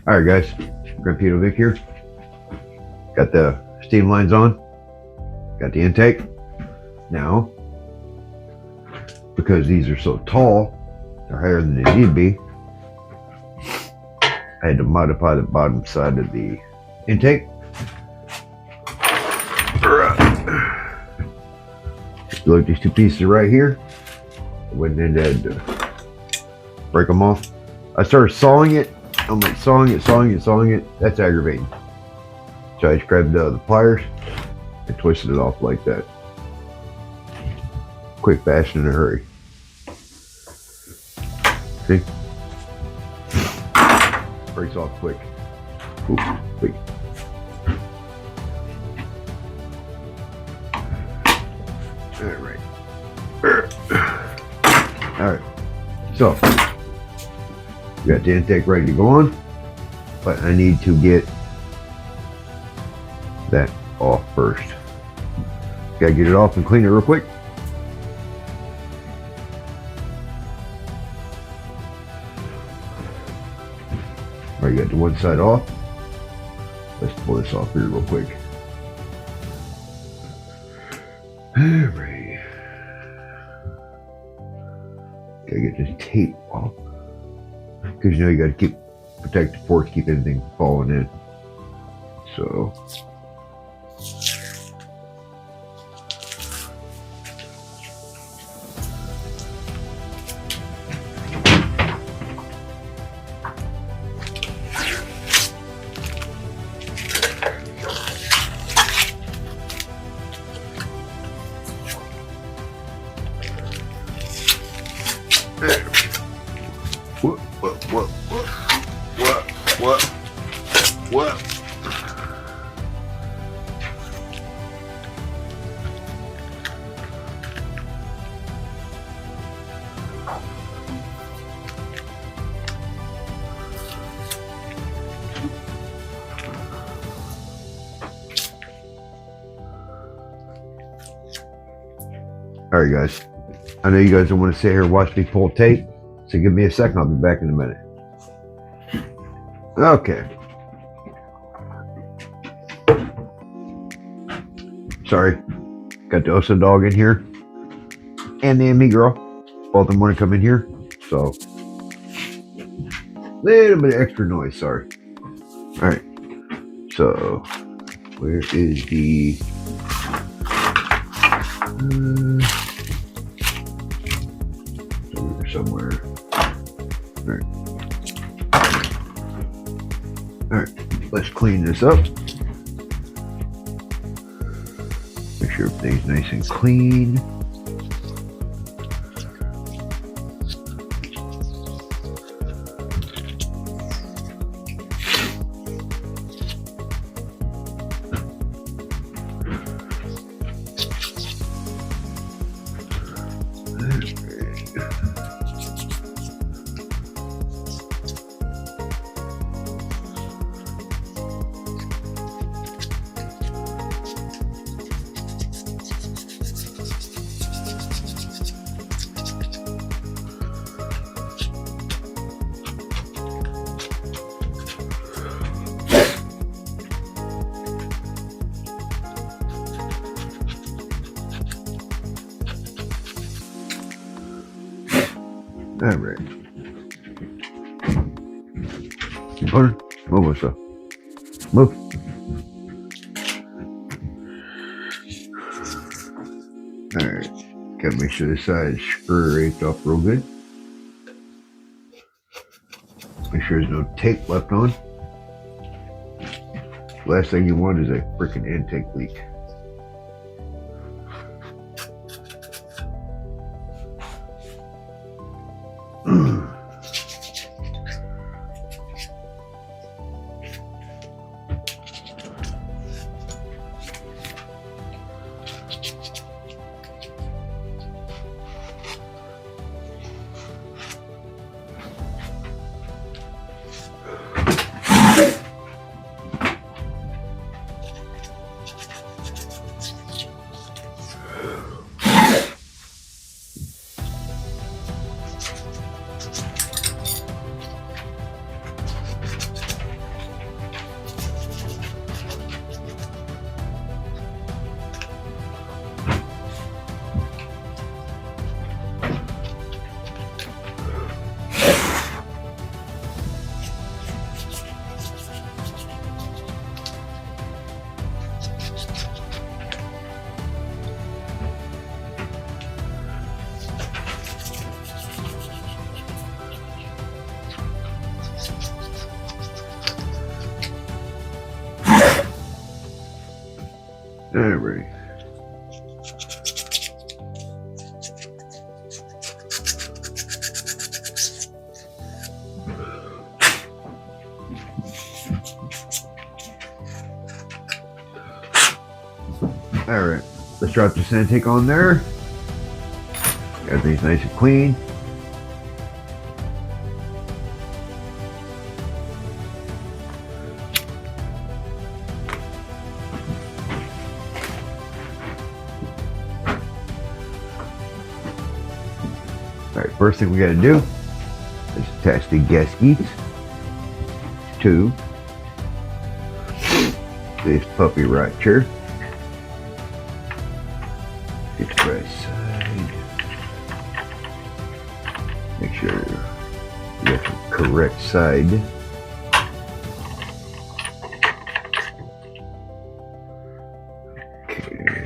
Alright guys, Grandpedo Vic here. Got the steam lines on. Got the intake. Now, because these are so tall, they're higher than they need to be, I had to modify the bottom side of the intake. Look, these two pieces right here. I went in and had to break them off. I started sawing it. I'm like sawing it. That's aggravating. So I just grabbed the pliers and twisted it off like that. Quick, fast, in a hurry. See? Breaks off quick. Ooh, wait. Alright. Alright. So, we got the intake ready to go on, but I need to get that off first. Gotta get it off and clean it real quick. Alright, you got the one side off. Let's pull this off here real quick. Alright. Gotta get this tape off. Because you know you gotta protect the ports, keep anything from falling in. So. What? Alright guys, I know you guys don't want to sit here and watch me pull tape, so give me a second, I'll be back in a minute. Okay. Sorry, got the Osa dog in here, and the Emmy girl, both of them want to come in here, so, little bit of extra noise, sorry. Alright, so, where is the, somewhere. Alright. Alright, let's clean this up. Make sure everything's nice and clean. Alright. Move myself. Move. Alright. Gotta make sure this side is scraped off real good. Make sure there's no tape left on. Last thing you want is a freaking intake leak. Alright. Alright, let's drop this intake on there. Everything's nice and clean. Alright, first thing we gotta do is attach the gaskets to this puppy right here. It's right side. Make sure you get the correct side. Okay.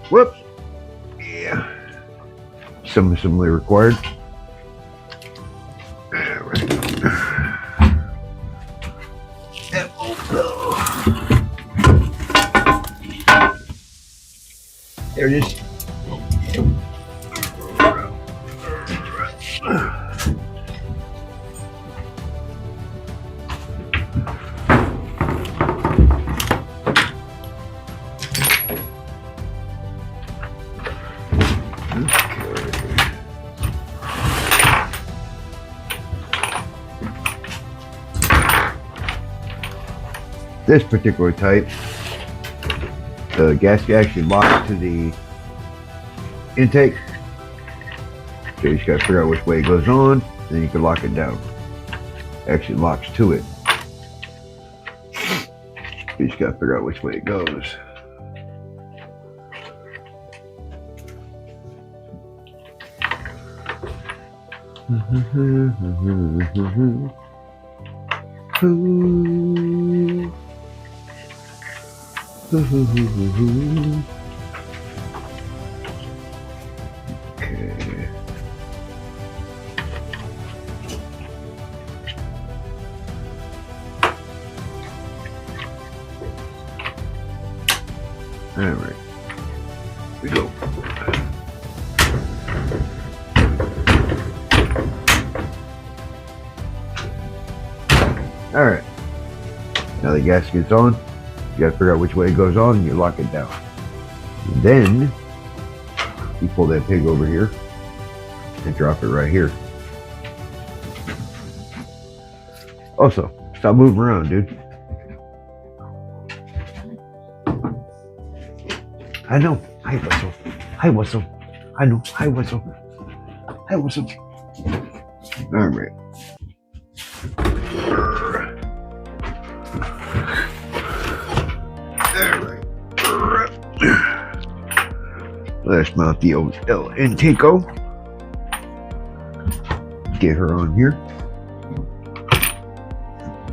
Whoops. Yeah. Some assembly required. Alright. There it is. This particular type, the gasket actually locks to the intake. So you just gotta figure out which way it goes on, then you can lock it down. It actually locks to it. You just gotta figure out which way it goes. Okay. All right. Here we go. All right. Now the gasket's on. You gotta figure out which way it goes on and you lock it down. And then you pull that pig over here and drop it right here. Also, stop moving around, dude. I know. Hi, Whistle. Hi, Whistle. I know. Hi, Whistle. Hi, Whistle. All right. Let's mount the old L intake. Get her on here.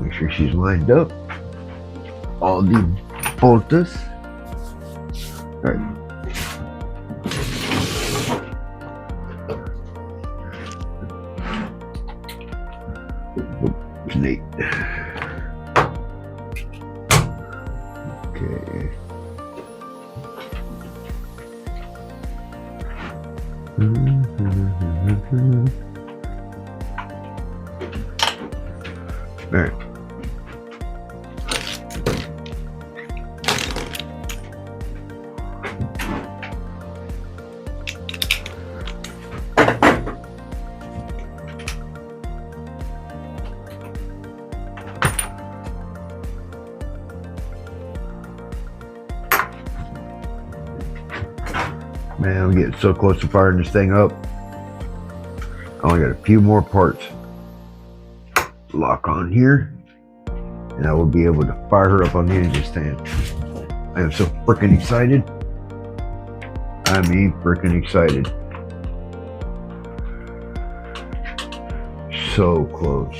Make sure she's lined up. All the bolts. Alright. Oops, Nate. Okay. All right. Man, I'm getting so close to firing this thing up. I only got a few more parts. Lock on here. and I will be able to fire her up on the engine stand. I am so freaking excited. I mean, freaking excited. So close.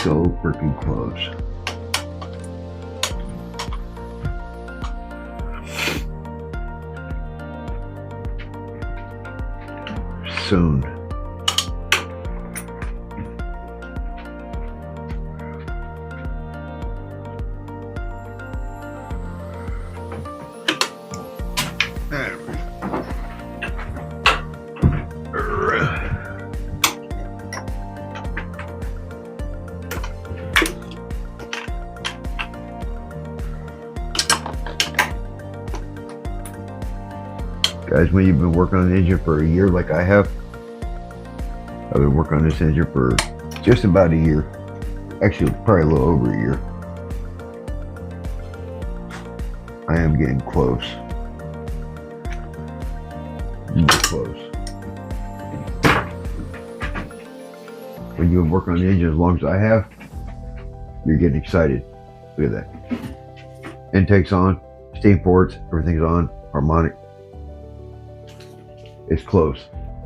So freaking close. Soon. Guys, when you've been working on an engine for a year like I have, I've been working on this engine for just about a year. Actually, probably a little over a year. I am getting close. Close. When you've been working on the engine as long as I have, you're getting excited. Look at that. Intake's on, steam ports, everything's on, harmonic. It's close.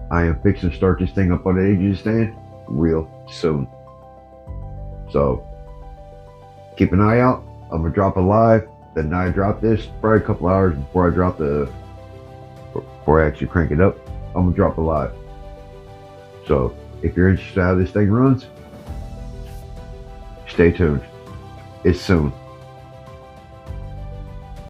I am fixing to start this thing up on the engine stand real soon. So keep an eye out. I'm gonna drop a live. Then I drop this probably a couple hours before I actually crank it up. I'm gonna drop a live. So if you're interested in how this thing runs, stay tuned. It's soon.